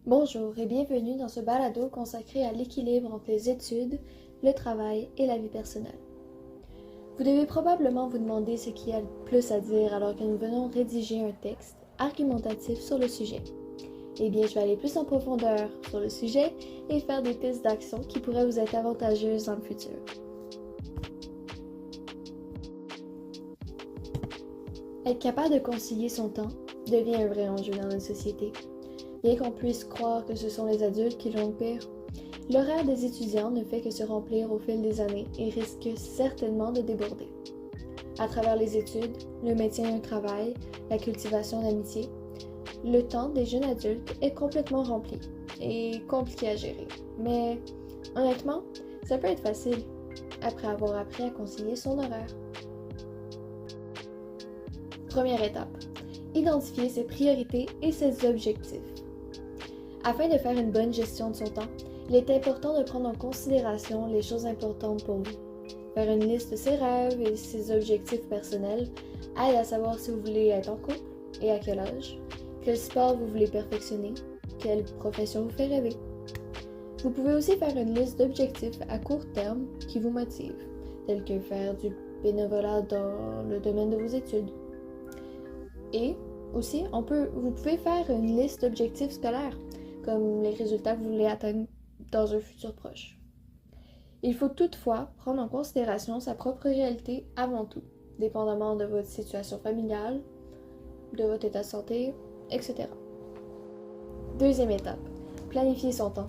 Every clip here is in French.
Bonjour et bienvenue dans ce balado consacré à l'équilibre entre les études, le travail et la vie personnelle. Vous devez probablement vous demander ce qu'il y a le plus à dire alors que nous venons rédiger un texte argumentatif sur le sujet. Eh bien, je vais aller plus en profondeur sur le sujet et faire des pistes d'action qui pourraient vous être avantageuses dans le futur. Être capable de concilier son temps devient un vrai enjeu dans notre société. Bien qu'on puisse croire que ce sont les adultes qui l'ont le pire, l'horaire des étudiants ne fait que se remplir au fil des années et risque certainement de déborder. À travers les études, le maintien d'un travail, la cultivation d'amitié, le temps des jeunes adultes est complètement rempli et compliqué à gérer. Mais honnêtement, ça peut être facile après avoir appris à concilier son horaire. Première étape, identifier ses priorités et ses objectifs. Afin de faire une bonne gestion de son temps, il est important de prendre en considération les choses importantes pour vous. Faire une liste de ses rêves et ses objectifs personnels aide à savoir si vous voulez être en couple et à quel âge, quel sport vous voulez perfectionner, quelle profession vous fait rêver. Vous pouvez aussi faire une liste d'objectifs à court terme qui vous motivent, tels que faire du bénévolat dans le domaine de vos études. Et aussi, vous pouvez faire une liste d'objectifs scolaires, comme les résultats que vous voulez atteindre dans un futur proche. Il faut toutefois prendre en considération sa propre réalité avant tout, dépendamment de votre situation familiale, de votre état de santé, etc. Deuxième étape, planifier son temps.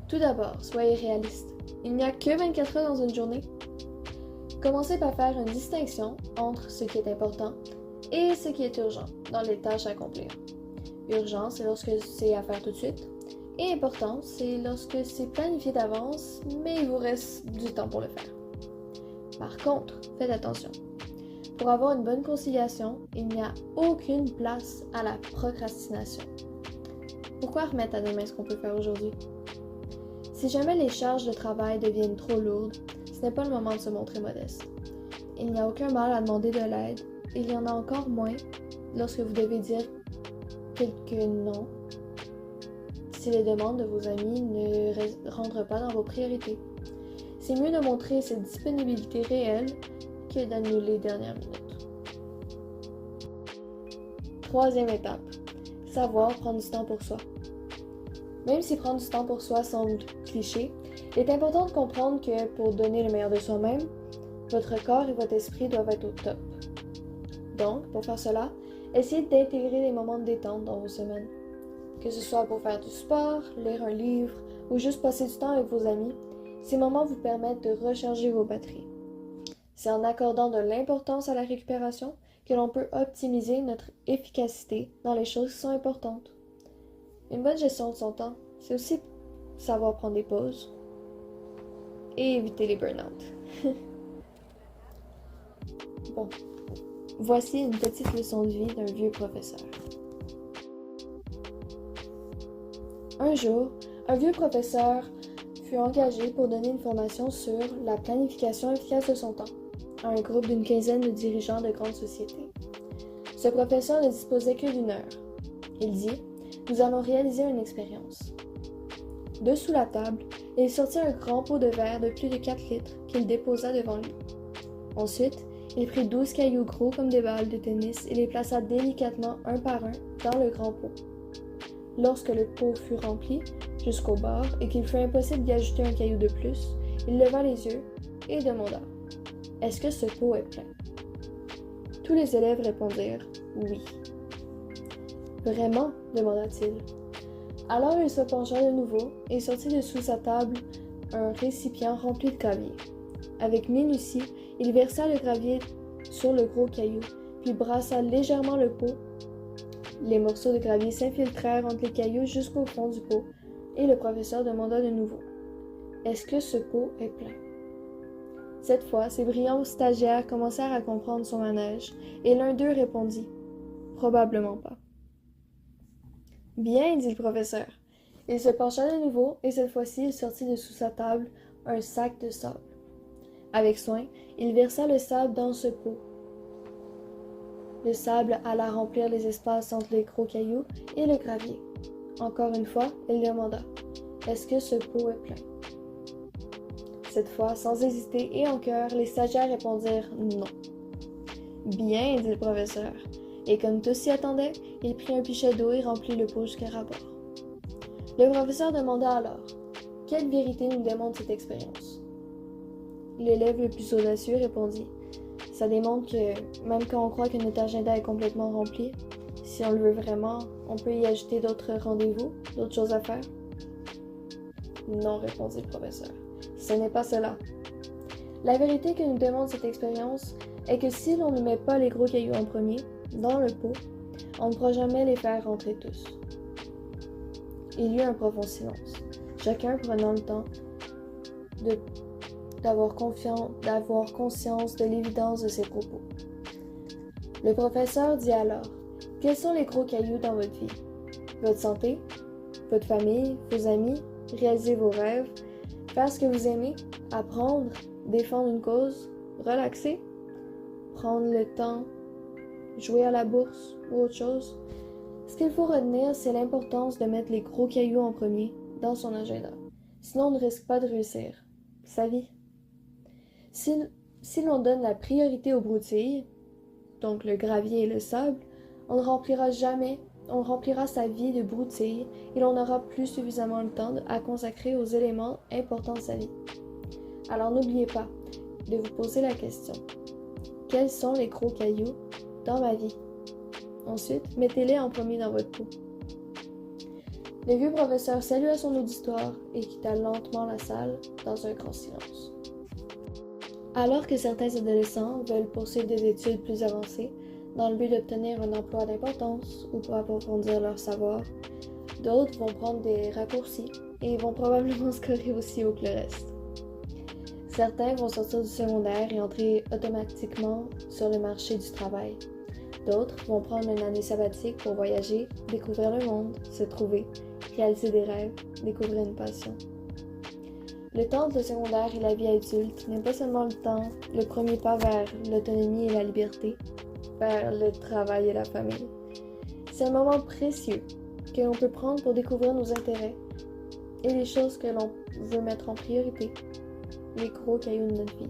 Tout d'abord, soyez réaliste. Il n'y a que 24 heures dans une journée. Commencez par faire une distinction entre ce qui est important et ce qui est urgent dans les tâches à accomplir. Urgent, c'est lorsque c'est à faire tout de suite. Et important, c'est lorsque c'est planifié d'avance, mais il vous reste du temps pour le faire. Par contre, faites attention. Pour avoir une bonne conciliation, il n'y a aucune place à la procrastination. Pourquoi remettre à demain ce qu'on peut faire aujourd'hui? Si jamais les charges de travail deviennent trop lourdes, ce n'est pas le moment de se montrer modeste. Il n'y a aucun mal à demander de l'aide, et il y en a encore moins lorsque vous devez dire quelques non si les demandes de vos amis ne rentrent pas dans vos priorités. C'est mieux de montrer cette disponibilité réelle que d'annuler dernière minute. Troisième étape, savoir prendre du temps pour soi. Même si prendre du temps pour soi semble cliché, il est important de comprendre que pour donner le meilleur de soi-même, votre corps et votre esprit doivent être au top. Donc, pour faire cela, essayez d'intégrer des moments de détente dans vos semaines. Que ce soit pour faire du sport, lire un livre ou juste passer du temps avec vos amis, ces moments vous permettent de recharger vos batteries. C'est en accordant de l'importance à la récupération que l'on peut optimiser notre efficacité dans les choses qui sont importantes. Une bonne gestion de son temps, c'est aussi savoir prendre des pauses et éviter les burn-out. Bon, voici une petite leçon de vie d'un vieux professeur. Un jour, un vieux professeur fut engagé pour donner une formation sur la planification efficace de son temps à un groupe d'une quinzaine de dirigeants de grandes sociétés. Ce professeur ne disposait que d'1 heure. Il dit « Nous allons réaliser une expérience ». Dessous la table, il sortit un grand pot de verre de plus de 4 litres qu'il déposa devant lui. Ensuite, il prit 12 cailloux gros comme des balles de tennis et les plaça délicatement un par un dans le grand pot. Lorsque le pot fut rempli jusqu'au bord et qu'il fut impossible d'y ajouter un caillou de plus, il leva les yeux et demanda « Est-ce que ce pot est plein ?» Tous les élèves répondirent « Oui ». « Vraiment ?» demanda-t-il. Alors il se pencha de nouveau et sortit de sous sa table un récipient rempli de gravier. Avec minutie, il versa le gravier sur le gros caillou, puis brassa légèrement le pot. Les morceaux de gravier s'infiltrèrent entre les cailloux jusqu'au fond du pot, et le professeur demanda de nouveau « Est-ce que ce pot est plein ?» Cette fois, ces brillants stagiaires commencèrent à comprendre son manège, et l'un d'eux répondit « Probablement pas. » « Bien, dit le professeur. » Il se pencha de nouveau, et cette fois-ci, il sortit de sous sa table un sac de sable. Avec soin, il versa le sable dans ce pot. Le sable alla remplir les espaces entre les gros cailloux et le gravier. Encore une fois, il demanda « Est-ce que ce pot est plein ?» Cette fois, sans hésiter et en chœur, les stagiaires répondirent « Non ». « Bien, » dit le professeur, et comme tous s'y attendaient, il prit un pichet d'eau et remplit le pot jusqu'à ras bord. Le professeur demanda alors « Quelle vérité nous demande cette expérience ?» L'élève le plus audacieux répondit « Ça démontre que, même quand on croit que notre agenda est complètement rempli, si on le veut vraiment, on peut y ajouter d'autres rendez-vous, d'autres choses à faire. » Non, répondit le professeur. Ce n'est pas cela. La vérité que nous demande cette expérience est que si l'on ne met pas les gros cailloux en premier, dans le pot, on ne pourra jamais les faire rentrer tous. Il y eut un profond silence, chacun prenant le temps d'avoir conscience de l'évidence de ses propos. Le professeur dit alors « Quels sont les gros cailloux dans votre vie? Votre santé? Votre famille? Vos amis? Réaliser vos rêves? Faire ce que vous aimez? Apprendre? Défendre une cause? Relaxer? Prendre le temps? Jouer à la bourse? Ou autre chose? » Ce qu'il faut retenir, c'est l'importance de mettre les gros cailloux en premier dans son agenda. Sinon, on ne risque pas de réussir sa vie. Si l'on donne la priorité aux broutilles, donc le gravier et le sable, on remplira sa vie de broutilles et l'on n'aura plus suffisamment le temps à consacrer aux éléments importants de sa vie. Alors n'oubliez pas de vous poser la question. Quels sont les gros cailloux dans ma vie? Ensuite, mettez-les en premier dans votre pot. Le vieux professeur salua son auditoire et quitta lentement la salle dans un grand silence. Alors que certains adolescents veulent poursuivre des études plus avancées dans le but d'obtenir un emploi d'importance ou pour approfondir leur savoir, d'autres vont prendre des raccourcis et vont probablement scorer aussi haut que le reste. Certains vont sortir du secondaire et entrer automatiquement sur le marché du travail. D'autres vont prendre une année sabbatique pour voyager, découvrir le monde, se trouver, réaliser des rêves, découvrir une passion. Le temps de secondaire et la vie adulte n'est pas seulement le premier pas vers l'autonomie et la liberté, vers le travail et la famille. C'est un moment précieux que l'on peut prendre pour découvrir nos intérêts et les choses que l'on veut mettre en priorité, les gros cailloux de notre vie.